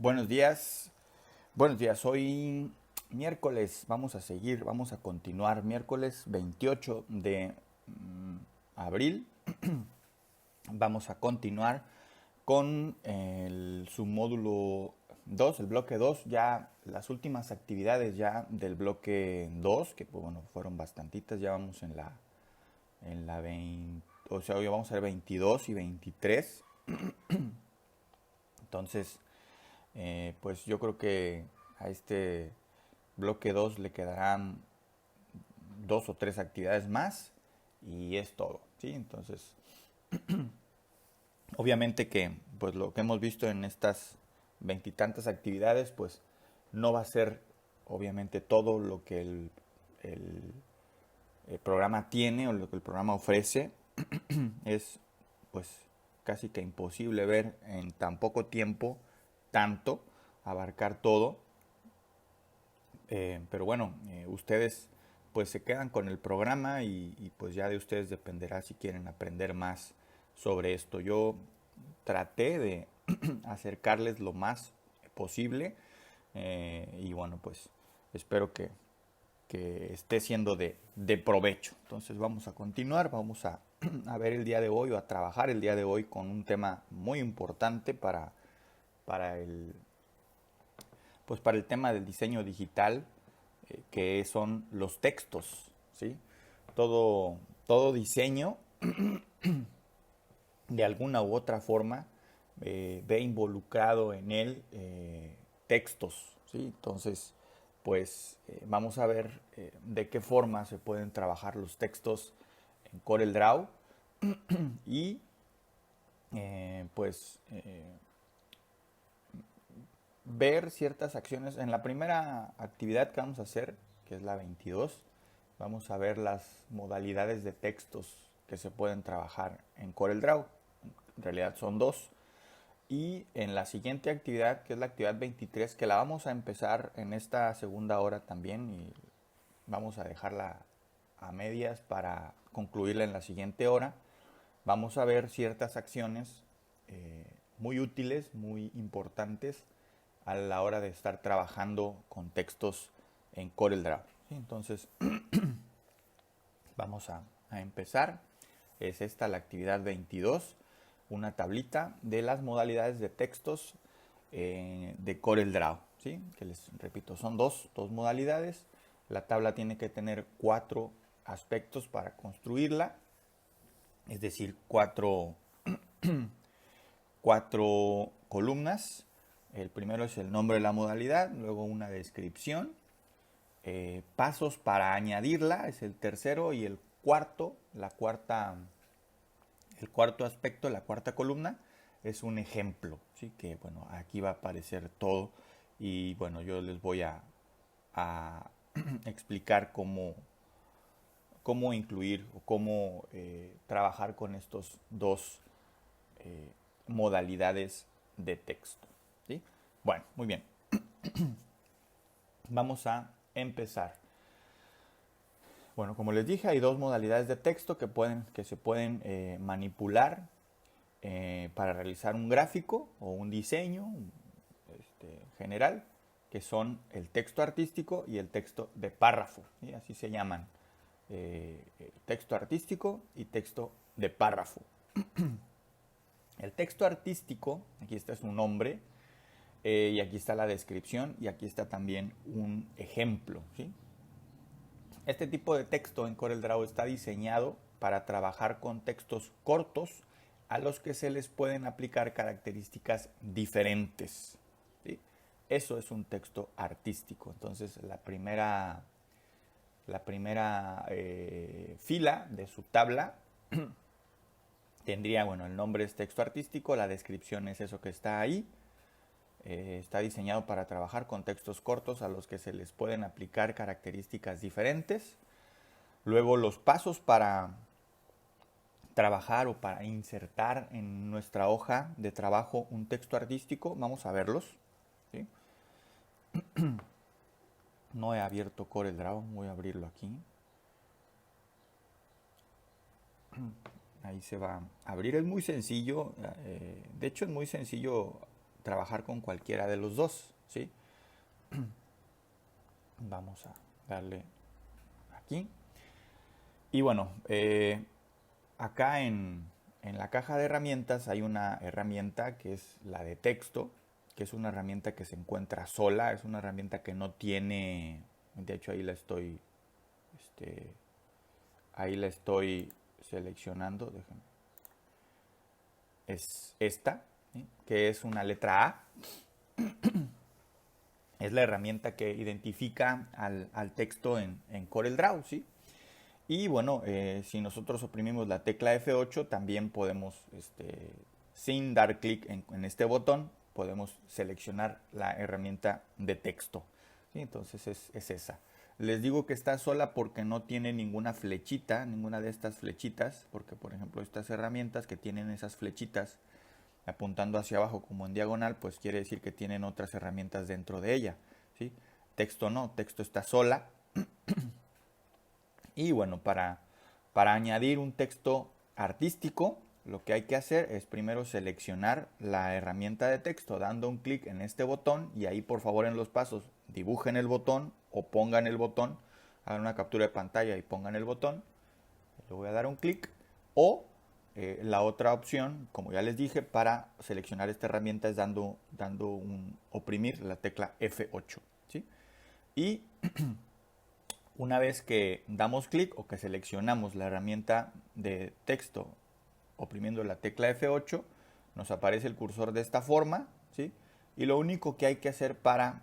Buenos días, buenos días. Hoy miércoles vamos a continuar, miércoles 28 de abril. Vamos a continuar con el submódulo 2, el bloque 2, ya las últimas actividades ya del bloque 2, que pues, bueno, fueron bastantitas, ya vamos en la 20, o sea, hoy vamos a ver 22 y 23. Entonces, pues yo creo que a este bloque 2 le quedarán dos o tres actividades más y es todo, ¿sí? Entonces, obviamente que pues lo que hemos visto en estas veintitantas actividades, pues no va a ser obviamente todo lo que el- el programa tiene o lo que el programa ofrece. Es pues casi que imposible ver en tan poco tiempo tanto, abarcar todo. Pero bueno, ustedes pues se quedan con el programa y pues ya de ustedes dependerá si quieren aprender más sobre esto. Yo traté de acercarles lo más posible y bueno, pues espero que esté siendo de provecho. Entonces vamos a continuar, vamos a ver el día de hoy o a trabajar el día de hoy con un tema muy importante para el, pues para el tema del diseño digital, que son los textos, ¿sí? Todo diseño, de alguna u otra forma, ve involucrado en él textos, ¿sí? Entonces, pues vamos a ver de qué forma se pueden trabajar los textos en CorelDRAW y pues ver ciertas acciones. En la primera actividad que vamos a hacer, que es la 22, vamos a ver las modalidades de textos que se pueden trabajar en CorelDRAW. En realidad son dos. Y en la siguiente actividad, que es la actividad 23, que la vamos a empezar en esta segunda hora también y vamos a dejarla a medias para concluirla en la siguiente hora, vamos a ver ciertas acciones muy útiles, muy importantes a la hora de estar trabajando con textos en CorelDRAW. ¿Sí? Entonces, vamos a empezar. Es esta la actividad 22, una tablita de las modalidades de textos de CorelDRAW. ¿Sí? Que les repito, son dos modalidades. La tabla tiene que tener cuatro aspectos para construirla, es decir, cuatro columnas. El primero es el nombre de la modalidad, luego una descripción, pasos para añadirla es el tercero y el cuarto aspecto, la cuarta columna es un ejemplo, ¿sí? Que bueno, aquí va a aparecer todo y bueno, yo les voy a explicar cómo incluir o cómo trabajar con estos dos eh, modalidades de texto, ¿sí? Bueno, muy bien. Vamos a empezar. Bueno, como les dije, hay dos modalidades de texto que se pueden manipular para realizar un gráfico o un diseño general, que son el texto artístico y el texto de párrafo, ¿sí? Así se llaman, texto artístico y texto de párrafo. El texto artístico, aquí está su nombre, y aquí está la descripción y aquí está también un ejemplo, ¿sí? Este tipo de texto en CorelDRAW está diseñado para trabajar con textos cortos a los que se les pueden aplicar características diferentes, ¿sí? Eso es un texto artístico. Entonces, la primera fila de su tabla tendría, bueno, el nombre es texto artístico, la descripción es eso que está ahí. Está diseñado para trabajar con textos cortos a los que se les pueden aplicar características diferentes. Luego los pasos para trabajar o para insertar en nuestra hoja de trabajo un texto artístico, vamos a verlos, ¿sí? No he abierto CorelDRAW, voy a abrirlo aquí. Ahí se va a abrir, es muy sencillo, de hecho es muy sencillo trabajar con cualquiera de los dos, ¿sí? Vamos a darle aquí. Y bueno, acá en la caja de herramientas hay una herramienta que es la de texto, que es una herramienta que se encuentra sola, es una herramienta que no tiene, de hecho ahí la estoy seleccionando, déjenme, es esta, ¿sí? Que es una letra A, es la herramienta que identifica al texto en CorelDRAW, ¿sí? Y bueno, si nosotros oprimimos la tecla F8, también podemos, sin dar clic en este botón, podemos seleccionar la herramienta de texto, ¿sí? Entonces es esa. Les digo que está sola porque no tiene ninguna flechita, ninguna de estas flechitas, porque por ejemplo estas herramientas que tienen esas flechitas apuntando hacia abajo como en diagonal, pues quiere decir que tienen otras herramientas dentro de ella, ¿sí? Texto no, texto está sola. Y bueno, para añadir un texto artístico, lo que hay que hacer es primero seleccionar la herramienta de texto dando un clic en este botón, y ahí por favor en los pasos dibujen el botón o pongan el botón, hagan una captura de pantalla y pongan el botón, le voy a dar un clic, o la otra opción, como ya les dije, para seleccionar esta herramienta es dando un oprimir la tecla F8, ¿sí? Y una vez que damos clic o que seleccionamos la herramienta de texto oprimiendo la tecla F8, nos aparece el cursor de esta forma, ¿sí? Y lo único que hay que hacer para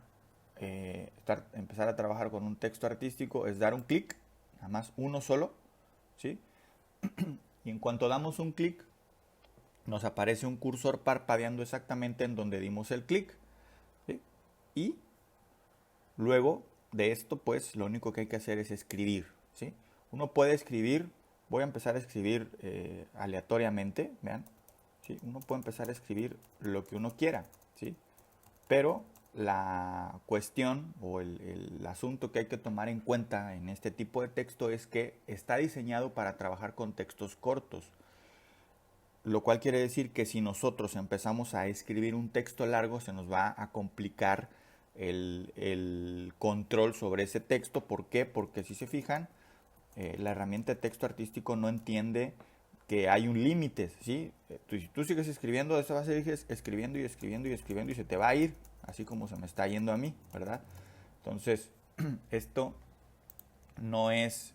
empezar a trabajar con un texto artístico es dar un clic, nada más uno solo, ¿sí? Y en cuanto damos un clic, nos aparece un cursor parpadeando exactamente en donde dimos el clic, ¿sí? Y luego de esto, pues lo único que hay que hacer es escribir, ¿sí? Uno puede escribir, voy a empezar a escribir aleatoriamente, vean, ¿sí? Uno puede empezar a escribir lo que uno quiera, ¿sí? Pero la cuestión o el asunto que hay que tomar en cuenta en este tipo de texto es que está diseñado para trabajar con textos cortos, lo cual quiere decir que si nosotros empezamos a escribir un texto largo se nos va a complicar el control sobre ese texto. ¿Por qué? Porque si se fijan, la herramienta de texto artístico no entiende que hay un límite, ¿sí? Si tú sigues escribiendo, eso va a seguir escribiendo y escribiendo y escribiendo y se te va a ir, así como se me está yendo a mí, ¿verdad? Entonces, esto no es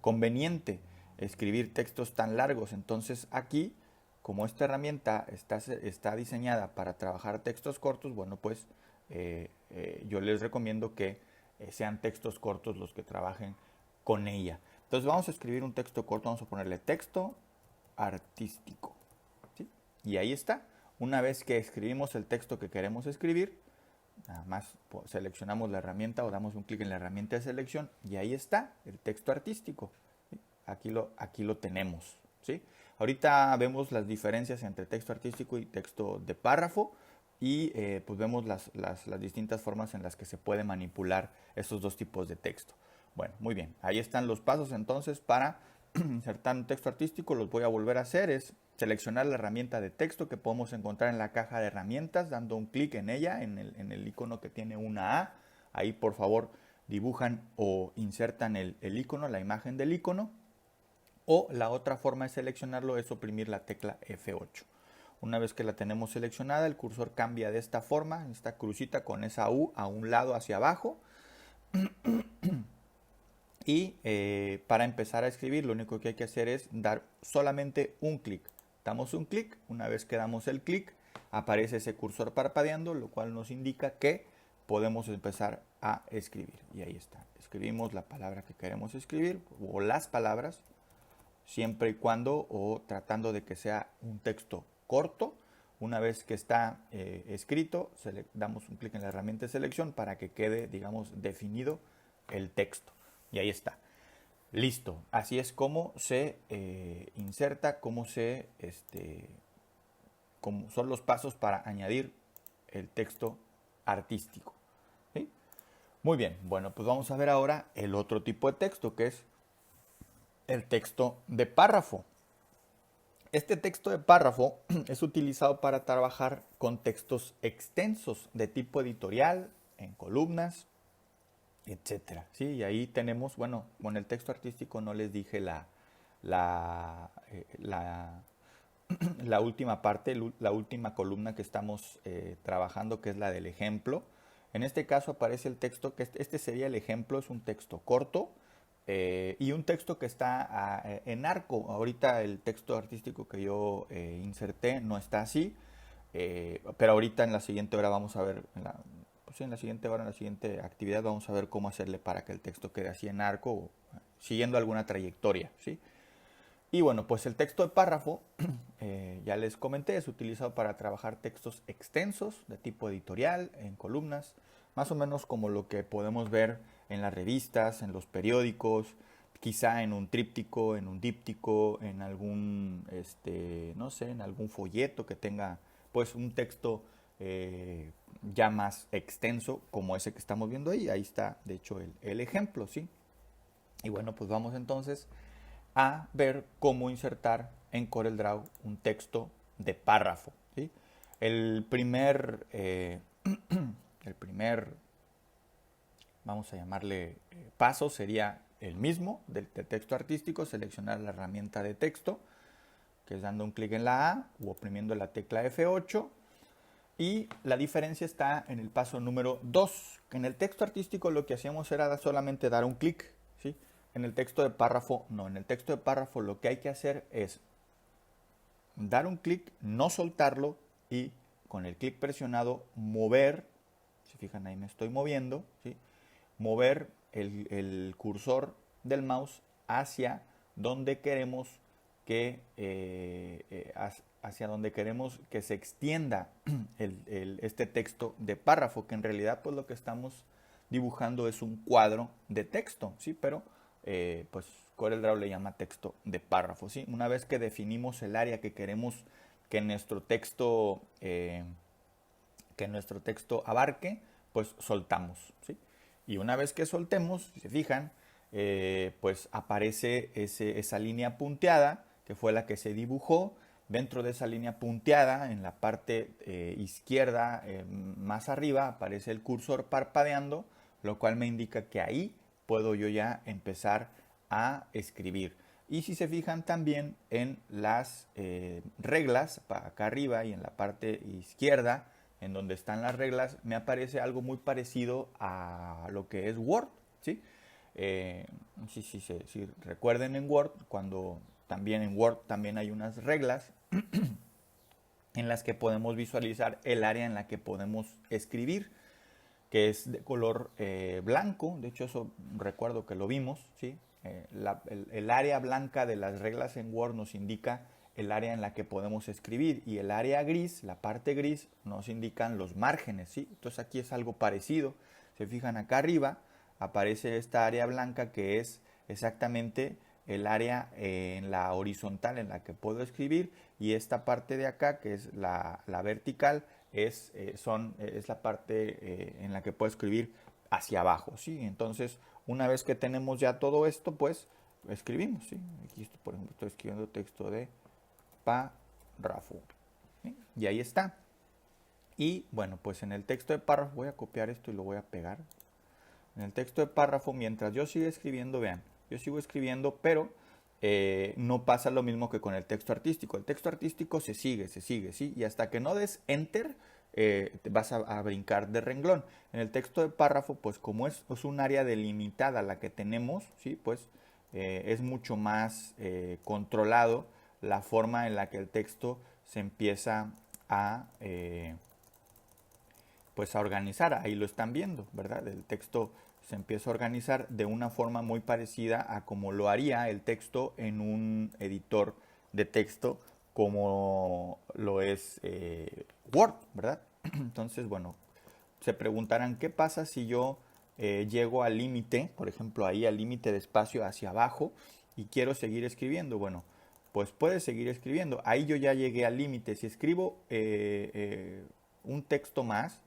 conveniente escribir textos tan largos. Entonces aquí, como esta herramienta está diseñada para trabajar textos cortos, bueno, pues yo les recomiendo que sean textos cortos los que trabajen con ella. Entonces vamos a escribir un texto corto, vamos a ponerle texto artístico, ¿sí? Y ahí está. Una vez que escribimos el texto que queremos escribir, nada más seleccionamos la herramienta o damos un clic en la herramienta de selección y ahí está el texto artístico, ¿sí? Aquí lo tenemos, ¿sí? Ahorita vemos las diferencias entre texto artístico y texto de párrafo y pues vemos las distintas formas en las que se puede manipular estos dos tipos de texto. Bueno, muy bien, ahí están los pasos entonces para insertar un texto artístico. Los voy a volver a hacer, es seleccionar la herramienta de texto que podemos encontrar en la caja de herramientas, dando un clic en ella, en el icono que tiene una A. Ahí por favor dibujan o insertan el icono, la imagen del icono. O la otra forma de seleccionarlo es oprimir la tecla F8. Una vez que la tenemos seleccionada, el cursor cambia de esta forma, esta crucita con esa U a un lado hacia abajo. Y para empezar a escribir, lo único que hay que hacer es dar solamente un clic. Damos un clic, una vez que damos el clic, aparece ese cursor parpadeando, lo cual nos indica que podemos empezar a escribir. Y ahí está. Escribimos la palabra que queremos escribir, o las palabras, siempre y cuando, o tratando de que sea un texto corto. Una vez que está escrito, damos un clic en la herramienta de selección para que quede, digamos, definido el texto. Y ahí está. Listo. Así es como se inserta, cómo son los pasos para añadir el texto artístico, ¿sí? Muy bien. Bueno, pues vamos a ver ahora el otro tipo de texto, que es el texto de párrafo. Este texto de párrafo es utilizado para trabajar con textos extensos de tipo editorial, en columnas, etcétera. ¿Sí? Y ahí tenemos, bueno, con el texto artístico no les dije la, la, la última parte, la última columna que estamos trabajando, que es la del ejemplo. En este caso aparece el texto, que este sería el ejemplo, es un texto corto y un texto que está en arco. Ahorita el texto artístico que yo inserté no está así, pero ahorita en la siguiente hora vamos a ver, pues sí, en la siguiente hora, en la siguiente actividad vamos a ver cómo hacerle para que el texto quede así en arco, siguiendo alguna trayectoria, ¿sí? Y bueno, pues el texto de párrafo, ya les comenté, es utilizado para trabajar textos extensos de tipo editorial, en columnas, más o menos como lo que podemos ver en las revistas, en los periódicos, quizá en un tríptico, en un díptico, en algún, no sé, en algún folleto que tenga pues un texto ya más extenso como ese que estamos viendo ahí. Ahí está, de hecho, el ejemplo, ¿sí? Y bueno, pues vamos entonces a ver cómo insertar en CorelDRAW un texto de párrafo. ¿Sí? El primer, el primer, vamos a llamarle paso, sería el mismo del texto artístico, seleccionar la herramienta de texto, que es dando un clic en la A u oprimiendo la tecla F8. Y la diferencia está en el paso número 2. En el texto artístico lo que hacíamos era solamente dar un clic, ¿sí? En el texto de párrafo no. En el texto de párrafo lo que hay que hacer es dar un clic, no soltarlo y con el clic presionado mover, si fijan ahí me estoy moviendo, ¿sí? Mover el cursor del mouse hacia donde queremos que hacia donde queremos que se extienda este texto de párrafo, que en realidad pues lo que estamos dibujando es un cuadro de texto, ¿sí? Pero pues CorelDRAW le llama texto de párrafo, ¿sí? Una vez que definimos el área que queremos que nuestro texto abarque, pues soltamos, ¿sí? Y una vez que soltemos, si se fijan, pues aparece esa línea punteada, que fue la que se dibujó. Dentro de esa línea punteada, en la parte izquierda, más arriba, aparece el cursor parpadeando, lo cual me indica que ahí puedo yo ya empezar a escribir. Y si se fijan también en las reglas, acá arriba y en la parte izquierda, en donde están las reglas, me aparece algo muy parecido a lo que es Word, ¿sí? Si recuerden en Word, cuando también en Word también hay unas reglas en las que podemos visualizar el área en la que podemos escribir, que es de color blanco. De hecho, eso recuerdo que lo vimos, ¿sí? El área blanca de las reglas en Word nos indica el área en la que podemos escribir, y el área gris, la parte gris, nos indican los márgenes, ¿sí? Entonces aquí es algo parecido. Se fijan acá arriba, aparece esta área blanca que es exactamente el área en la horizontal en la que puedo escribir, y esta parte de acá, que es la vertical, es la parte en la que puedo escribir hacia abajo, ¿sí? Entonces, una vez que tenemos ya todo esto, pues escribimos, ¿sí? Aquí, por ejemplo, estoy escribiendo texto de párrafo, ¿sí? Y ahí está. Y bueno, pues en el texto de párrafo, voy a copiar esto y lo voy a pegar. En el texto de párrafo, mientras yo siga escribiendo, vean, yo sigo escribiendo, pero no pasa lo mismo que con el texto artístico. El texto artístico se sigue, ¿sí? Y hasta que no des enter, vas a brincar de renglón. En el texto de párrafo, pues como es un área delimitada la que tenemos, ¿sí? Pues es mucho más controlado la forma en la que el texto se empieza a, pues a organizar. Ahí lo están viendo, ¿verdad? El texto se empieza a organizar de una forma muy parecida a como lo haría el texto en un editor de texto como lo es Word, ¿verdad? Entonces, bueno, se preguntarán qué pasa si yo llego al límite, por ejemplo, ahí al límite de espacio hacia abajo, y quiero seguir escribiendo. Bueno, pues puedes seguir escribiendo. Ahí yo ya llegué al límite. Si escribo un texto más,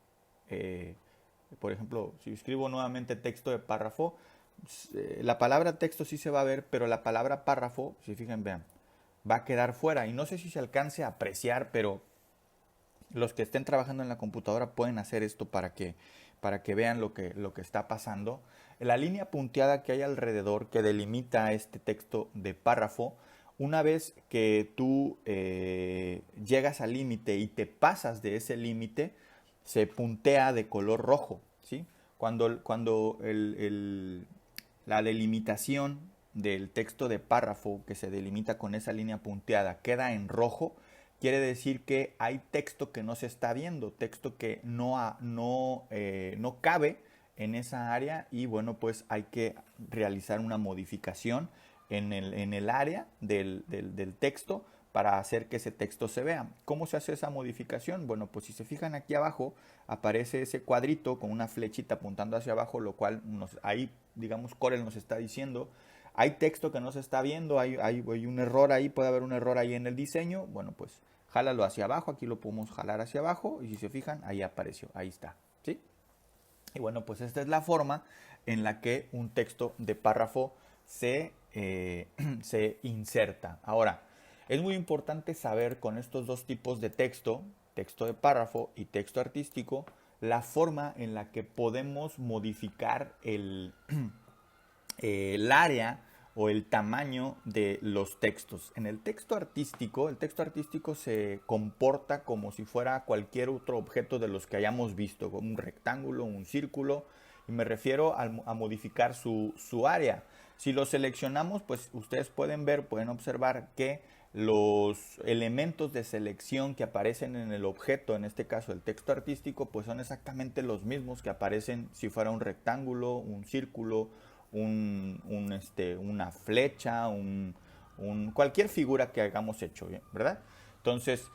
por ejemplo, si escribo nuevamente texto de párrafo, la palabra texto sí se va a ver, pero la palabra párrafo, si fijan, vean, va a quedar fuera. Y no sé si se alcance a apreciar, pero los que estén trabajando en la computadora pueden hacer esto para que vean lo que está pasando. La línea punteada que hay alrededor que delimita este texto de párrafo, una vez que tú llegas al límite y te pasas de ese límite, se puntea de color rojo, ¿sí? Cuando la delimitación del texto de párrafo que se delimita con esa línea punteada queda en rojo, quiere decir que hay texto que no se está viendo, texto que no cabe en esa área y bueno, pues hay que realizar una modificación en el área del texto para hacer que ese texto se vea. ¿Cómo se hace esa modificación? Bueno, pues si se fijan aquí abajo, aparece ese cuadrito con una flechita apuntando hacia abajo, lo cual ahí, digamos, Corel nos está diciendo, hay texto que no se está viendo, hay un error ahí, puede haber un error ahí en el diseño, bueno, pues jálalo hacia abajo, aquí lo podemos jalar hacia abajo y si se fijan, ahí apareció, ahí está, ¿sí? Y bueno, pues esta es la forma en la que un texto de párrafo se inserta. Ahora, es muy importante saber con estos dos tipos de texto, texto de párrafo y texto artístico, la forma en la que podemos modificar el área o el tamaño de los textos. En el texto artístico se comporta como si fuera cualquier otro objeto de los que hayamos visto, como un rectángulo, un círculo, y me refiero a modificar su área. Si lo seleccionamos, pues ustedes pueden observar que los elementos de selección que aparecen en el objeto, en este caso el texto artístico, pues son exactamente los mismos que aparecen si fuera un rectángulo, un círculo, una flecha, cualquier figura que hayamos hecho, ¿verdad? Entonces,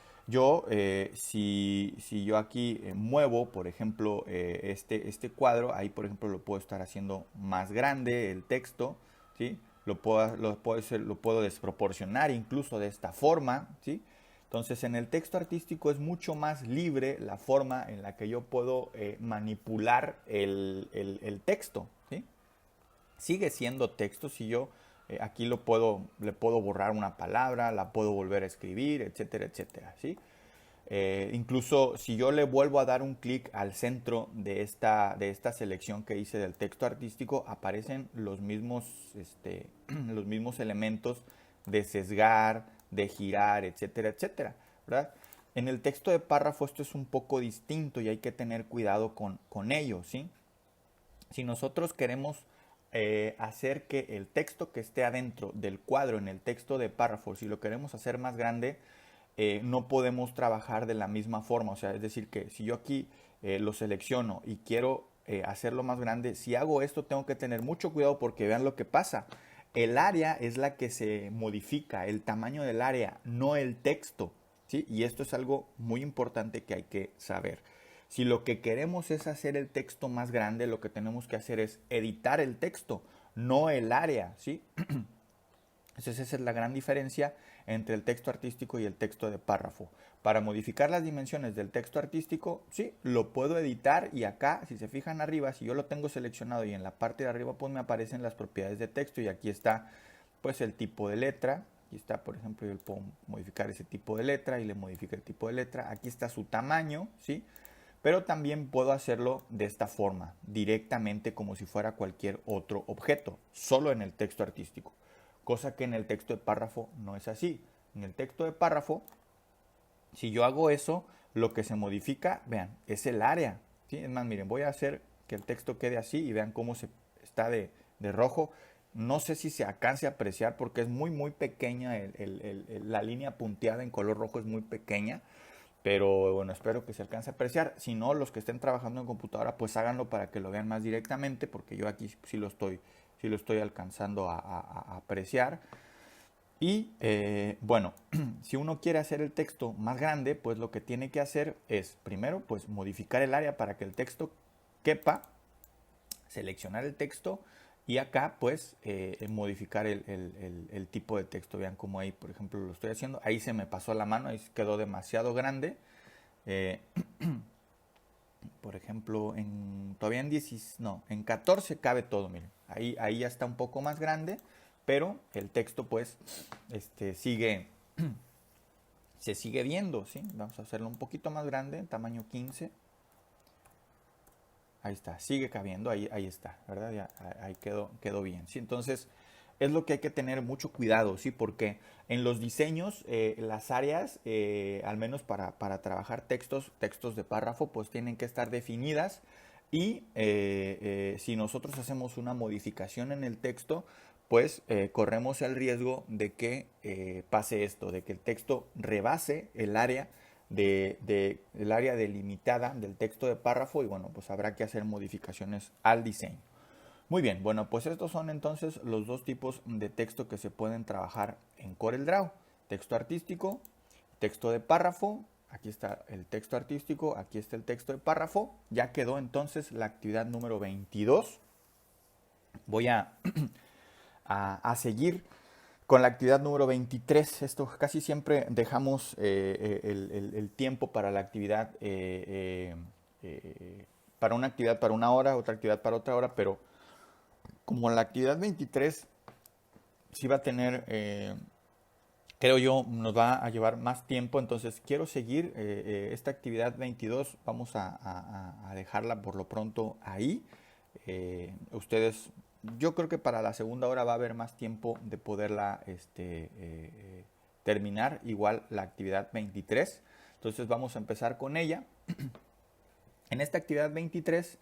si yo aquí muevo, por ejemplo, este cuadro, ahí, por ejemplo, lo puedo estar haciendo más grande, el texto, ¿sí? Lo puedo desproporcionar incluso de esta forma, ¿sí? Entonces, en el texto artístico es mucho más libre la forma en la que yo puedo manipular el texto, ¿sí? Sigue siendo texto si yo aquí le puedo borrar una palabra, la puedo volver a escribir, etcétera, etcétera, ¿sí? Incluso si yo le vuelvo a dar un clic al centro de esta selección que hice del texto artístico, aparecen los mismos elementos de sesgar, de girar, etcétera, etcétera, ¿verdad? En el texto de párrafo esto es un poco distinto y hay que tener cuidado con ello, ¿sí? Si nosotros queremos hacer que el texto que esté adentro del cuadro en el texto de párrafo, si lo queremos hacer más grande, no podemos trabajar de la misma forma. O sea, es decir, que si yo aquí lo selecciono y quiero hacerlo más grande, si hago esto tengo que tener mucho cuidado porque vean lo que pasa. El área es la que se modifica, el tamaño del área, no el texto, ¿sí? Y esto es algo muy importante que hay que saber. Si lo que queremos es hacer el texto más grande, lo que tenemos que hacer es editar el texto, no el área, ¿sí? Entonces esa es la gran diferencia entre el texto artístico y el texto de párrafo. Para modificar las dimensiones del texto artístico, sí, lo puedo editar y acá, si se fijan arriba, si yo lo tengo seleccionado y en la parte de arriba pues me aparecen las propiedades de texto y aquí está pues el tipo de letra. Aquí está, por ejemplo, yo puedo modificar ese tipo de letra y le modifico el tipo de letra. Aquí está su tamaño, ¿sí? Pero también puedo hacerlo de esta forma, directamente como si fuera cualquier otro objeto, solo en el texto artístico. Cosa que en el texto de párrafo no es así. En el texto de párrafo, si yo hago eso, lo que se modifica, vean, es el área, ¿sí? Es más, miren, voy a hacer que el texto quede así y vean cómo está de rojo. No sé si se alcance a apreciar porque es muy pequeña, la línea punteada en color rojo es muy pequeña. Pero bueno, espero que se alcance a apreciar. Si no, los que estén trabajando en computadora, pues háganlo para que lo vean más directamente, porque yo aquí sí lo estoy alcanzando a apreciar. Y bueno, si uno quiere hacer el texto más grande, pues lo que tiene que hacer es, primero, pues modificar el área para que el texto quepa, seleccionar el texto y acá pues modificar el tipo de texto. Vean cómo ahí, por ejemplo, lo estoy haciendo. Ahí se me pasó la mano, ahí quedó demasiado grande. Eh, por ejemplo, todavía en 14 cabe todo, miren. Ahí ya está un poco más grande, pero el texto pues sigue se sigue viendo, ¿sí? Vamos a hacerlo un poquito más grande, en tamaño 15. Ahí está, sigue cabiendo, ahí está, ¿verdad? Ya, ahí quedó bien, ¿sí? Entonces, es lo que hay que tener mucho cuidado, ¿sí? Porque en los diseños, las áreas, al menos para trabajar textos de párrafo, pues tienen que estar definidas y si nosotros hacemos una modificación en el texto, pues corremos el riesgo de que pase esto, de que el texto rebase el área delimitada del texto de párrafo y bueno, pues habrá que hacer modificaciones al diseño. Muy bien, bueno, pues estos son entonces los dos tipos de texto que se pueden trabajar en CorelDRAW. Texto artístico, texto de párrafo. Aquí está el texto artístico, aquí está el texto de párrafo. Ya quedó entonces la actividad número 22. Voy a seguir con la actividad número 23. Esto casi siempre dejamos el tiempo para la actividad, para una actividad para una hora, otra actividad para otra hora, pero como la actividad 23 sí va a tener, creo yo, nos va a llevar más tiempo, entonces quiero seguir esta actividad 22, vamos a dejarla por lo pronto ahí. Ustedes, yo creo que para la segunda hora va a haber más tiempo de poderla terminar, igual la actividad 23, entonces vamos a empezar con ella. En esta actividad 23,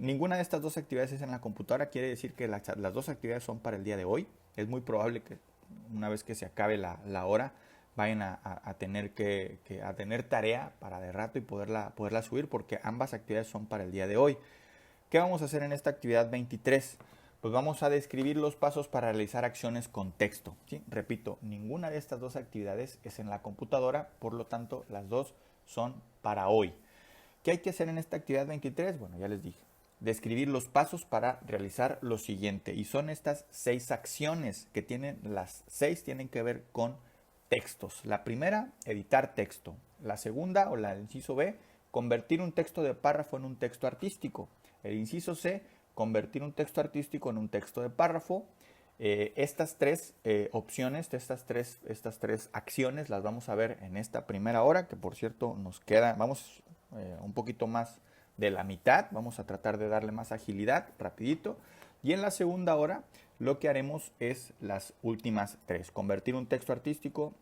ninguna de estas dos actividades es en la computadora, quiere decir que las dos actividades son para el día de hoy. Es muy probable que una vez que se acabe la hora vayan a tener a tener tarea para de rato y poderla subir porque ambas actividades son para el día de hoy. ¿Qué vamos a hacer en esta actividad 23? Pues vamos a describir los pasos para realizar acciones con texto, ¿sí? Repito, ninguna de estas dos actividades es en la computadora, por lo tanto las dos son para hoy. ¿Qué hay que hacer en esta actividad 23? Bueno, ya les dije. Describir los pasos para realizar lo siguiente. Y son estas 6 acciones que tienen, las 6 tienen que ver con textos. La primera, editar texto. La segunda, o la inciso B, convertir un texto de párrafo en un texto artístico. El inciso C, convertir un texto artístico en un texto de párrafo. Estas tres opciones, estas tres acciones las vamos a ver en esta primera hora, que por cierto nos queda, vamos un poquito más de la mitad, vamos a tratar de darle más agilidad, rapidito. Y en la segunda hora lo que haremos es las últimas tres, convertir un texto artístico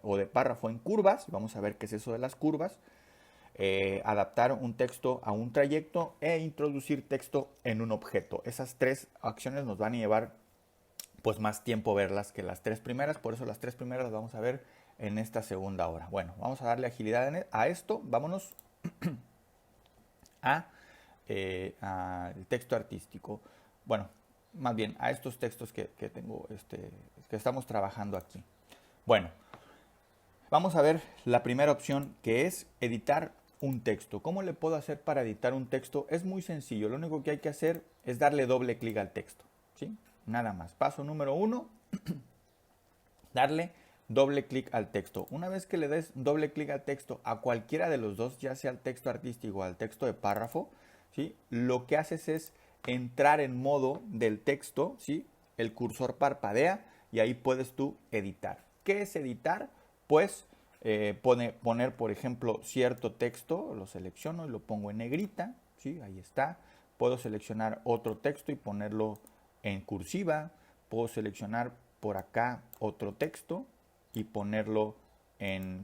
o de párrafo en curvas, vamos a ver qué es eso de las curvas, adaptar un texto a un trayecto e introducir texto en un objeto. Esas tres acciones nos van a llevar pues más tiempo verlas que las tres primeras, por eso las tres primeras las vamos a ver en esta segunda hora. Bueno, vamos a darle agilidad a esto, vámonos al texto artístico. Bueno, más bien a estos textos que tengo, que estamos trabajando aquí. Bueno, vamos a ver la primera opción, que es editar un texto. ¿Cómo le puedo hacer para editar un texto? Es muy sencillo, lo único que hay que hacer es darle doble clic al texto, ¿sí? Nada más. Paso número 1, darle doble clic al texto. Una vez que le des doble clic al texto a cualquiera de los dos, ya sea al texto artístico o al texto de párrafo, ¿sí? Lo que haces es entrar en modo del texto, ¿sí? El cursor parpadea y ahí puedes tú editar. ¿Qué es editar? Pues poner, por ejemplo, cierto texto, lo selecciono y lo pongo en negrita, ¿sí? Ahí está. Puedo seleccionar otro texto y ponerlo en cursiva, puedo seleccionar por acá otro texto y ponerlo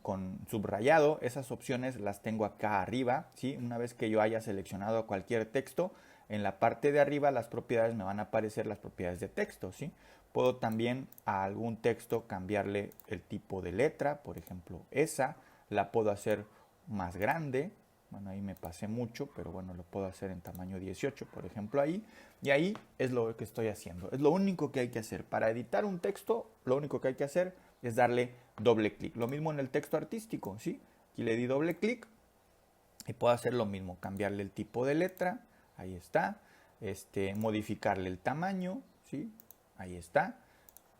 con subrayado. Esas opciones las tengo acá arriba, ¿sí? Una vez que yo haya seleccionado cualquier texto, en la parte de arriba las propiedades me van a aparecer las propiedades de texto, ¿sí? Puedo también a algún texto cambiarle el tipo de letra, por ejemplo esa, la puedo hacer más grande. Bueno, ahí me pasé mucho, pero bueno, lo puedo hacer en tamaño 18, por ejemplo, ahí. Y ahí es lo que estoy haciendo. Es lo único que hay que hacer. Para editar un texto, lo único que hay que hacer es darle doble clic. Lo mismo en el texto artístico, ¿sí? Aquí le di doble clic y puedo hacer lo mismo. Cambiarle el tipo de letra, ahí está. Modificarle el tamaño, ¿sí? Ahí está.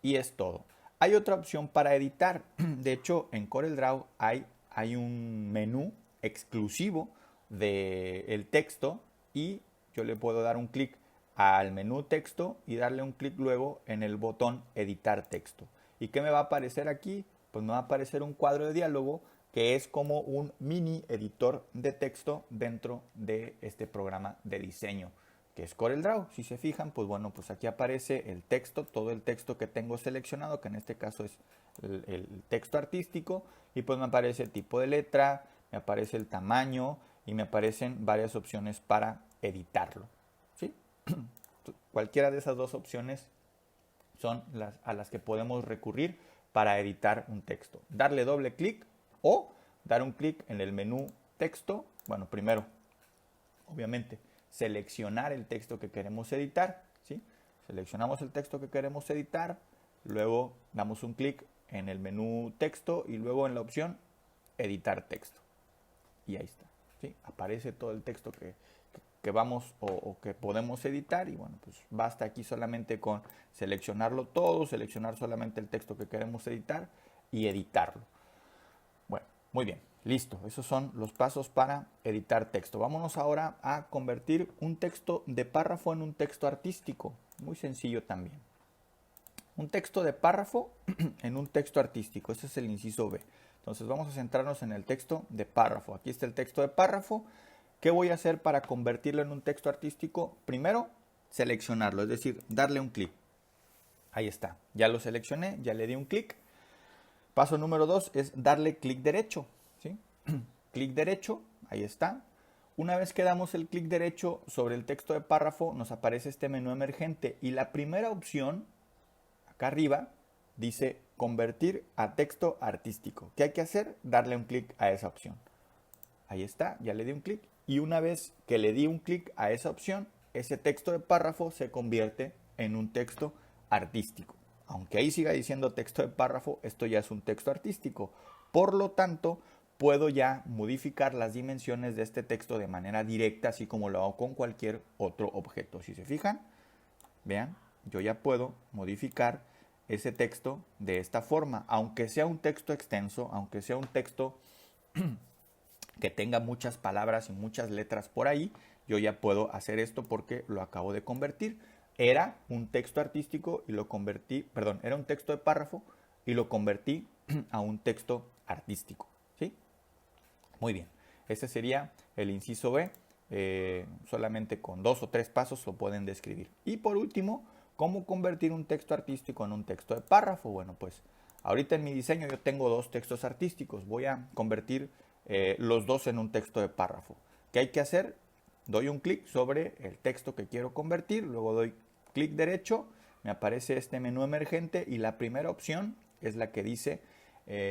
Y es todo. Hay otra opción para editar. De hecho, en CorelDRAW hay un menú exclusivo del texto y yo le puedo dar un clic al menú texto y darle un clic luego en el botón editar texto. ¿Y qué me va a aparecer aquí? Pues me va a aparecer un cuadro de diálogo que es como un mini editor de texto dentro de este programa de diseño que es CorelDRAW. Si se fijan, pues bueno, pues aquí aparece el texto, todo el texto que tengo seleccionado, que en este caso es el texto artístico, y pues me aparece el tipo de letra, me aparece el tamaño y me aparecen varias opciones para editarlo. ¿Sí? Cualquiera de esas dos opciones son a las que podemos recurrir para editar un texto. Darle doble clic o dar un clic en el menú texto. Bueno, primero, obviamente, seleccionar el texto que queremos editar. ¿Sí? Seleccionamos el texto que queremos editar, luego damos un clic en el menú texto y luego en la opción editar texto. Y ahí está. ¿Sí? Aparece todo el texto que vamos o que podemos editar y bueno, pues basta aquí solamente con seleccionarlo todo, seleccionar solamente el texto que queremos editar y editarlo. Bueno, muy bien, listo. Esos son los pasos para editar texto. Vámonos ahora a convertir un texto de párrafo en un texto artístico. Muy sencillo también. Un texto de párrafo en un texto artístico. Ese es el inciso B. Entonces vamos a centrarnos en el texto de párrafo. Aquí está el texto de párrafo. ¿Qué voy a hacer para convertirlo en un texto artístico? Primero, seleccionarlo, es decir, darle un clic. Ahí está. Ya lo seleccioné, ya le di un clic. Paso número 2 es darle clic derecho. ¿Sí? Clic derecho, ahí está. Una vez que damos el clic derecho sobre el texto de párrafo, nos aparece este menú emergente. Y la primera opción, acá arriba, dice convertir a texto artístico. ¿Qué hay que hacer? Darle un clic a esa opción. Ahí está, ya le di un clic. Y una vez que le di un clic a esa opción, ese texto de párrafo se convierte en un texto artístico. Aunque ahí siga diciendo texto de párrafo, esto ya es un texto artístico. Por lo tanto, puedo ya modificar las dimensiones de este texto de manera directa, así como lo hago con cualquier otro objeto. Si se fijan, vean, yo ya puedo modificar ese texto de esta forma. Aunque sea un texto extenso, aunque sea un texto que tenga muchas palabras y muchas letras por ahí, yo ya puedo hacer esto porque lo acabo de convertir. Era un texto artístico y lo convertí, perdón, era un texto de párrafo y lo convertí a un texto artístico. ¿Sí? Muy bien. Este sería el inciso B. Solamente con 2 o 3 pasos lo pueden describir. Y por último, ¿cómo convertir un texto artístico en un texto de párrafo? Bueno, pues ahorita en mi diseño yo tengo 2 textos artísticos. Voy a convertir los 2 en un texto de párrafo. ¿Qué hay que hacer? Doy un clic sobre el texto que quiero convertir, luego doy clic derecho, me aparece este menú emergente y la primera opción es la que dice,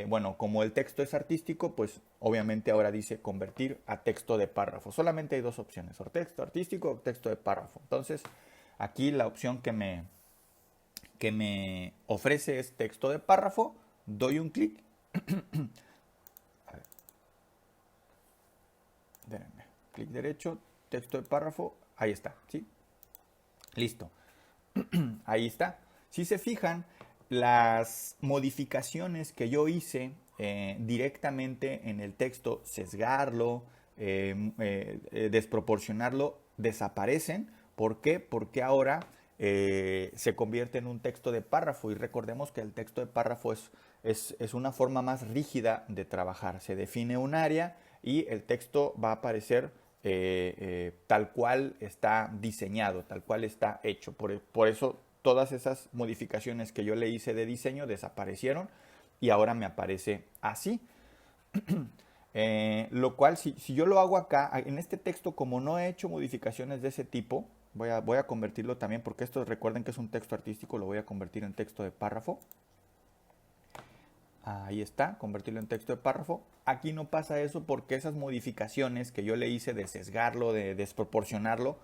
bueno, como el texto es artístico, pues obviamente ahora dice convertir a texto de párrafo. Solamente hay 2 opciones, o texto artístico o texto de párrafo. Entonces, aquí la opción que me ofrece es texto de párrafo, doy un clic. Clic derecho, texto de párrafo, ahí está, ¿sí? Listo. Ahí está. Si se fijan, las modificaciones que yo hice directamente en el texto, sesgarlo, desproporcionarlo, desaparecen. ¿Por qué? Porque ahora se convierte en un texto de párrafo y recordemos que el texto de párrafo es una forma más rígida de trabajar. Se define un área y el texto va a aparecer tal cual está diseñado, tal cual está hecho. Por eso todas esas modificaciones que yo le hice de diseño desaparecieron y ahora me aparece así. Lo cual, si yo lo hago acá, en este texto, como no he hecho modificaciones de ese tipo, voy a convertirlo también, porque esto recuerden que es un texto artístico, lo voy a convertir en texto de párrafo. Ahí está, convertirlo en texto de párrafo. Aquí no pasa eso porque esas modificaciones que yo le hice de sesgarlo, de desproporcionarlo,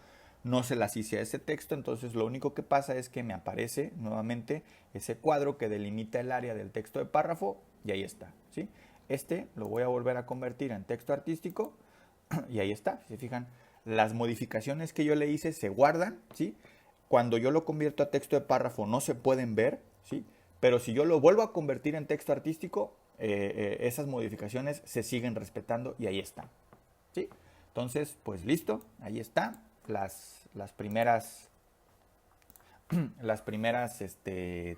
no se las hice a ese texto. Entonces lo único que pasa es que me aparece nuevamente ese cuadro que delimita el área del texto de párrafo y ahí está, ¿sí? Este lo voy a volver a convertir en texto artístico y ahí está. Si se fijan, las modificaciones que yo le hice se guardan, ¿sí? Cuando yo lo convierto a texto de párrafo no se pueden ver, ¿sí? Pero si yo lo vuelvo a convertir en texto artístico, esas modificaciones se siguen respetando y ahí están. ¿Sí? Entonces, pues listo, ahí está. Las primeras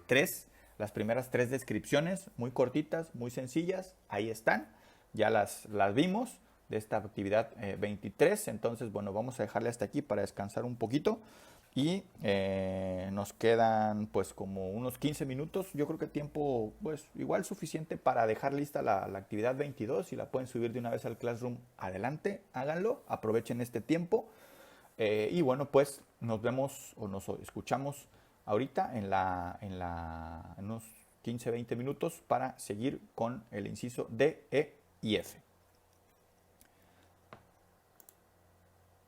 3 Las primeras 3 descripciones, muy cortitas, muy sencillas, ahí están. Ya las vimos de esta actividad 23. Entonces, bueno, vamos a dejarle hasta aquí para descansar un poquito. Y nos quedan pues como unos 15 minutos. Yo creo que tiempo pues igual suficiente para dejar lista la actividad 22. Si la pueden subir de una vez al Classroom, adelante, háganlo, aprovechen este tiempo. Y bueno, pues nos vemos o nos escuchamos ahorita en unos 15-20 minutos para seguir con el inciso D, E y F.